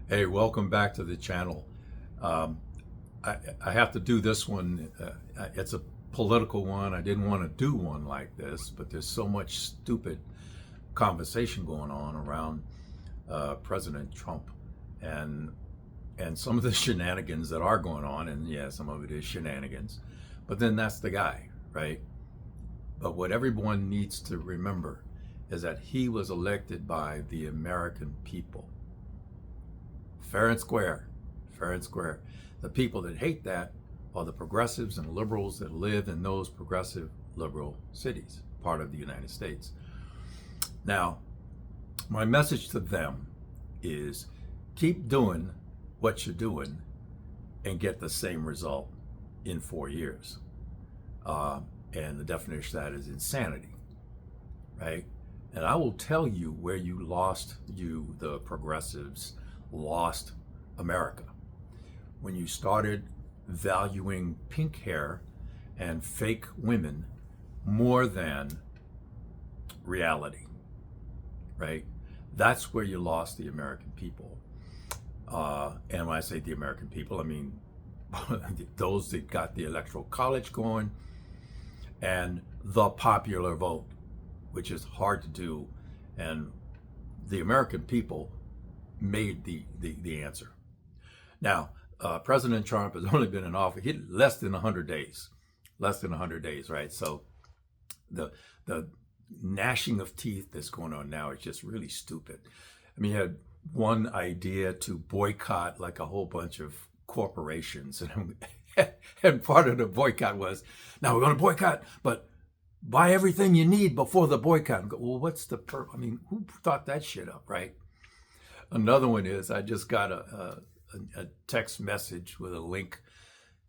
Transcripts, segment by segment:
Hey, welcome back to the channel. Um, I have to do this one. It's a political one. I didn't want to do one like this, but there's so much stupid conversation going on around President Trump and and some of the shenanigans that are going on. And yeah, some of it is shenanigans, but then that's the guy, right? But what everyone needs to remember is that he was elected by the American people. Fair and square, fair and square. The people that hate that are the progressives and liberals that live in those progressive liberal cities, part of the United States. Now, my message to them is keep doing what you're doing and get the same result in 4 years. And the definition of that is insanity, right? And I will tell you where the progressives, lost America. When you started valuing pink hair and fake women more than reality, right? That's where you lost the American people. And when I say the American people, I mean those that got the Electoral College going and the popular vote, which is hard to do. And the American people made the answer. Now, President Trump has only been in office less than 100 days, right? So the gnashing of teeth that's going on now is just really stupid. I mean, he had one idea to boycott like a whole bunch of corporations, and part of the boycott was, now we're going to boycott, but buy everything you need before the boycott. Well, what's the I mean, who thought that shit up, right? Another one is I just got a text message with a link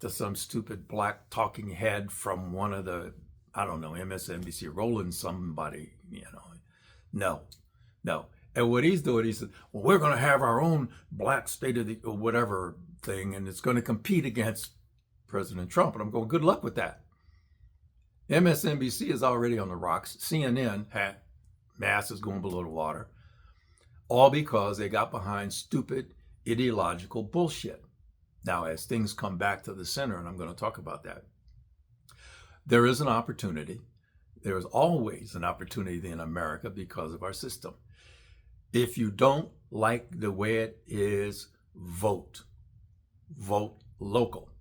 to some stupid black talking head from one of the, I don't know, MSNBC, rolling somebody, No. And what he's doing, he said, well, we're going to have our own black state of the or whatever thing, and it's going to compete against President Trump. And I'm going, good luck with that. MSNBC is already on the rocks. CNN, mass is going below the water. All because they got behind stupid ideological bullshit. Now, as things come back to the center, and I'm going to talk about that, there is an opportunity. There is always an opportunity in America because of our system. If you don't like the way it is, vote. Vote local.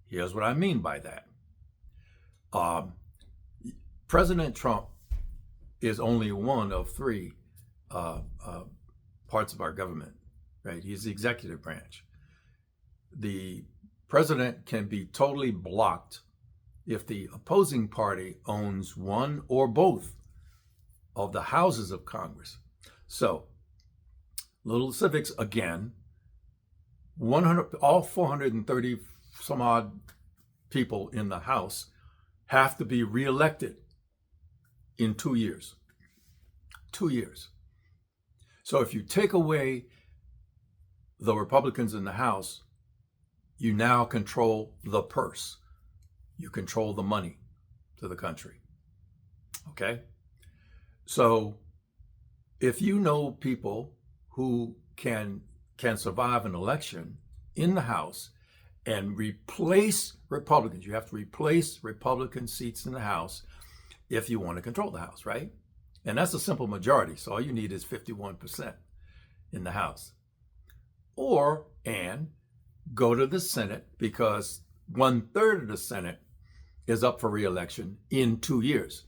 Here's what I mean by that. President Trump is only one of three parts of our government, right? He's the executive branch. The president can be totally blocked if the opposing party owns one or both of the houses of Congress. So, little civics again, all 430 some odd people in the House have to be reelected in 2 years. 2 years. So if you take away the Republicans in the House, you now control the purse. You control the money to the country. Okay? So if you know people who can survive an election in the House and replace Republicans, you have to replace Republican seats in the House if you want to control the House, right? And that's a simple majority. So all you need is 51% in the House. And go to the Senate, because 1/3 of the Senate is up for re-election in 2 years,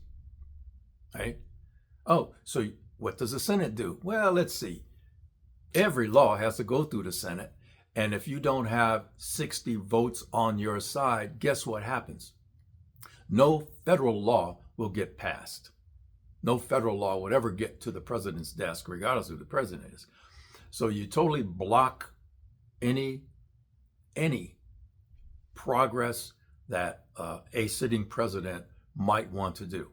right? Oh, so what does the Senate do? Well, let's see. Every law has to go through the Senate. And if you don't have 60 votes on your side, guess what happens? No federal law will get passed. No federal law would ever get to the president's desk, regardless of who the president is. So you totally block any progress that a sitting president might want to do,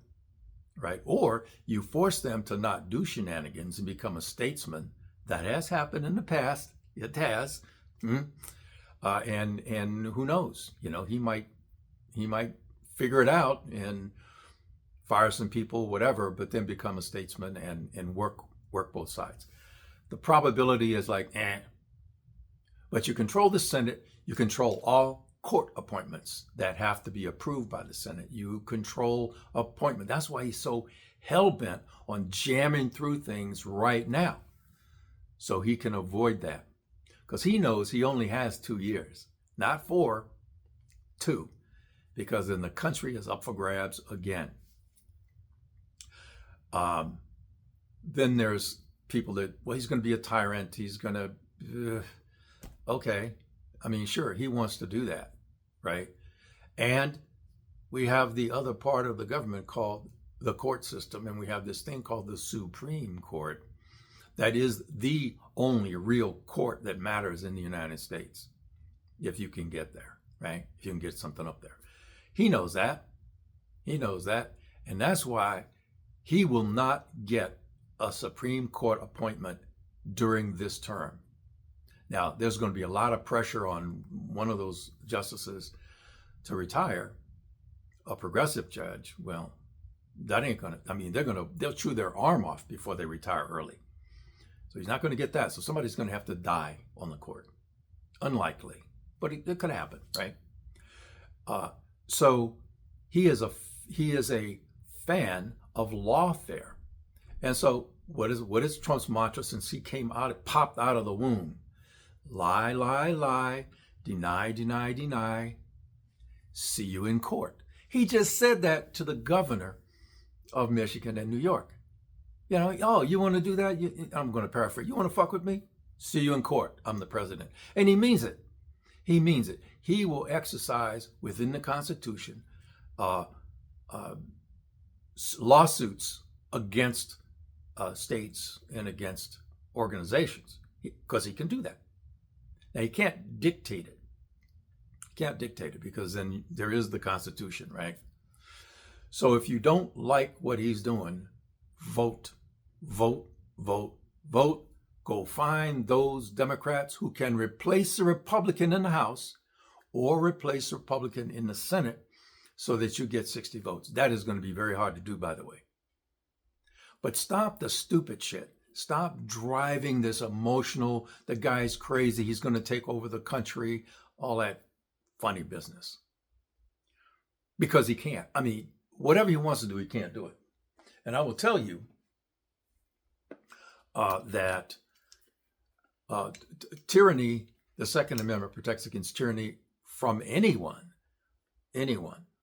right? Or you force them to not do shenanigans and become a statesman. That has happened in the past. It has. And who knows? He might figure it out and fire some people, whatever, but then become a statesman and work both sides. The probability is like, But you control the Senate, you control all court appointments that have to be approved by the Senate. You control appointment. That's why he's so hell-bent on jamming through things right now, so he can avoid that. Because he knows he only has 2 years, not 4, 2, because then the country is up for grabs again. Then there's people that, well, he's going to be a tyrant. He's going to, okay. I mean, sure, he wants to do that, right? And we have the other part of the government called the court system, and we have this thing called the Supreme Court that is the only real court that matters in the United States, if you can get there, right? If you can get something up there. He knows that. He knows that. And that's why he will not get a Supreme Court appointment during this term. Now, there's going to be a lot of pressure on one of those justices to retire, a progressive judge. Well, that ain't going to, I mean, they'll chew their arm off before they retire early. So he's not going to get that. So somebody's going to have to die on the court. Unlikely, but it could happen, right? So he is a fan of lawfare. And so what is Trump's mantra since he popped out of the womb? Lie, lie, lie, deny, deny, deny, see you in court. He just said that to the governor of Michigan and New York. You know, oh, you want to do that? I'm going to paraphrase. You want to fuck with me? See you in court. I'm the president. And he means it. He means it. He will exercise within the Constitution lawsuits against states and against organizations, because he can do that. Now, he can't dictate it. He can't dictate it, because then there is the Constitution, right? So if you don't like what he's doing, vote, vote, vote, vote. Go find those Democrats who can replace the Republican in the House or replace the Republican in the Senate so that you get 60 votes. That is going to be very hard to do, by the way. But stop the stupid shit. Stop driving this emotional, the guy's crazy, he's going to take over the country, all that funny business. Because he can't. I mean, whatever he wants to do, he can't do it. And I will tell you that tyranny, the Second Amendment protects against tyranny from anyone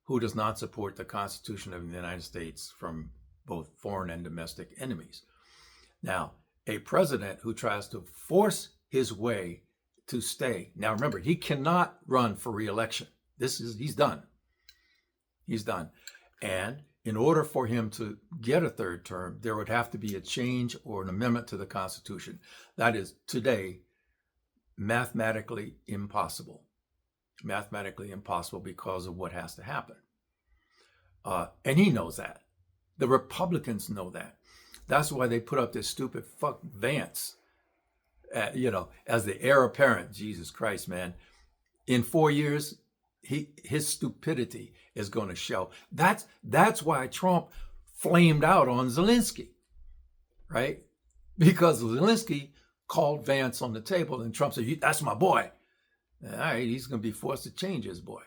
who does not support the Constitution of the United States from both foreign and domestic enemies. Now, a president who tries to force his way to stay. Now, remember, he cannot run for re-election. He's done. He's done. And in order for him to get a third term, there would have to be a change or an amendment to the Constitution. That is today mathematically impossible. Mathematically impossible because of what has to happen. And he knows that. The Republicans know that. That's why they put up this stupid fuck Vance, as the heir apparent. Jesus Christ, man. In 4 years, his stupidity is going to show. That's why Trump flamed out on Zelensky, right? Because Zelensky called Vance on the table, and Trump said, "That's my boy." All right, he's going to be forced to change his boy.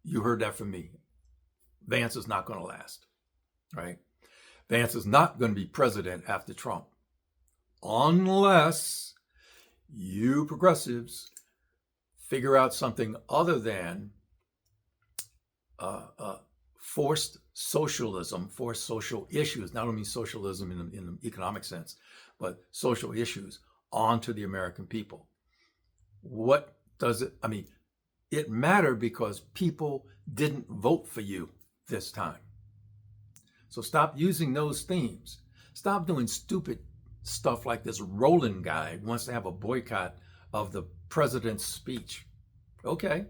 You heard that from me. Vance is not going to last, right? Vance is not going to be president after Trump, unless you progressives figure out something other than forced socialism, forced social issues, not only socialism in the economic sense, but social issues onto the American people. What does it, I mean, it mattered because people didn't vote for you this time. So stop using those themes. Stop doing stupid stuff like this Roland guy wants to have a boycott of the president's speech. Okay.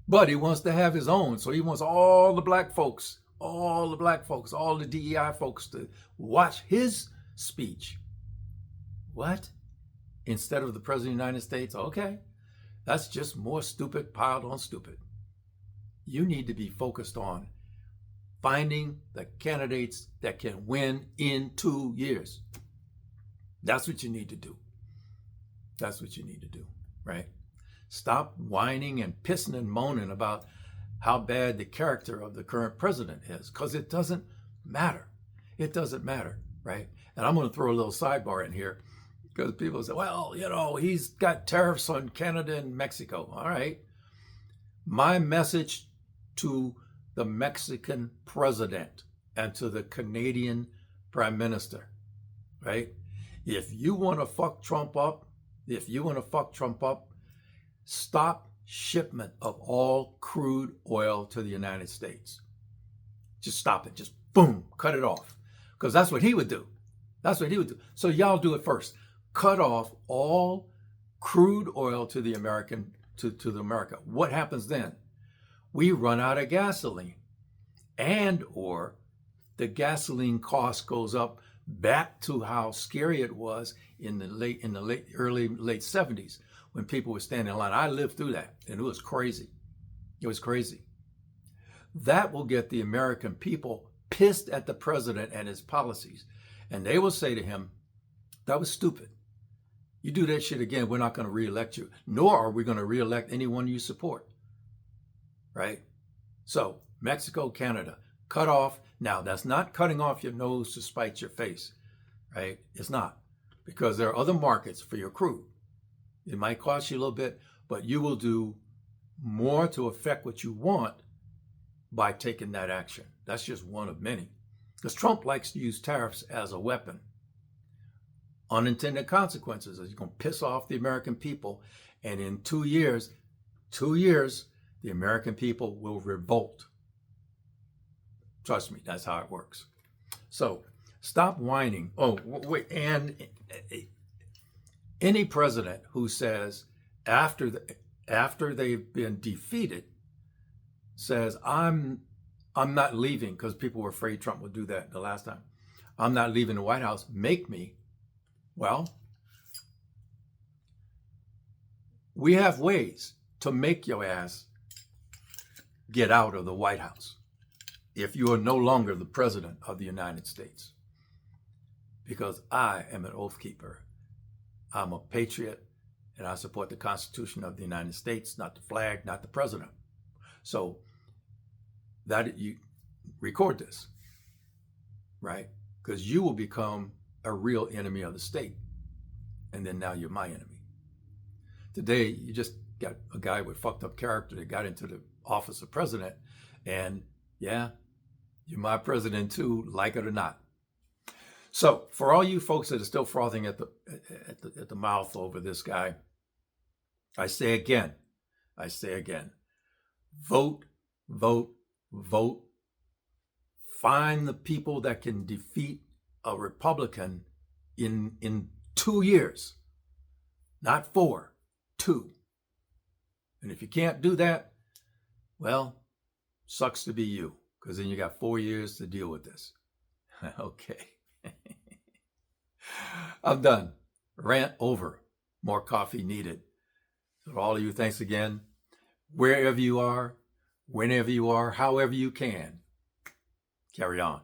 But he wants to have his own. So he wants all the black folks, all the DEI folks to watch his speech. What? Instead of the president of the United States? Okay. That's just more stupid piled on stupid. You need to be focused on finding the candidates that can win in 2 years. That's what you need to do. That's what you need to do, right? Stop whining and pissing and moaning about how bad the character of the current president is, because it doesn't matter. It doesn't matter, right? And I'm going to throw a little sidebar in here, because people say, well, he's got tariffs on Canada and Mexico. All right. My message to the Mexican president and to the Canadian prime minister, right? If you want to fuck Trump up, stop shipment of all crude oil to the United States. Just stop it. Just boom, cut it off. Because that's what he would do. So y'all do it first. Cut off all crude oil to the America. What happens then? We run out of gasoline, and or the gasoline cost goes up back to how scary it was in the late 70s, when people were standing in line. I lived through that, and it was crazy. It was crazy. That will get the American people pissed at the president and his policies, and they will say to him, that was stupid. You do that shit again, we're not going to reelect you, nor are we going to reelect anyone you support, right? So Mexico, Canada, cut off. Now, that's not cutting off your nose to spite your face, right? It's not, because there are other markets for your crude. It might cost you a little bit, but you will do more to affect what you want by taking that action. That's just one of many, because Trump likes to use tariffs as a weapon. Unintended consequences is you're going to piss off the American people, and in 2 years, the American people will revolt. Trust me, that's how it works. So stop whining. Oh, wait, and any president who says after they've been defeated says, I'm not leaving, because people were afraid Trump would do that the last time. I'm not leaving the White House. Make me. Well, we have ways to make your ass get out of the White House if you are no longer the president of the United States. Because I am an oath keeper. I'm a patriot, and I support the Constitution of the United States, not the flag, not the president. So that you record this, right? Because you will become a real enemy of the state, and then now you're my enemy. Today, you just got a guy with fucked up character that got into the office of president, and yeah, you're my president too, like it or not. So for all you folks that are still frothing at the mouth over this guy, I say again, vote, vote, vote. Find the people that can defeat a Republican in 2 years, not 4, 2. And if you can't do that, well, sucks to be you, because then you got 4 years to deal with this. Okay. I'm done. Rant over. More coffee needed. So all of you, thanks again. Wherever you are, whenever you are, however you can, carry on.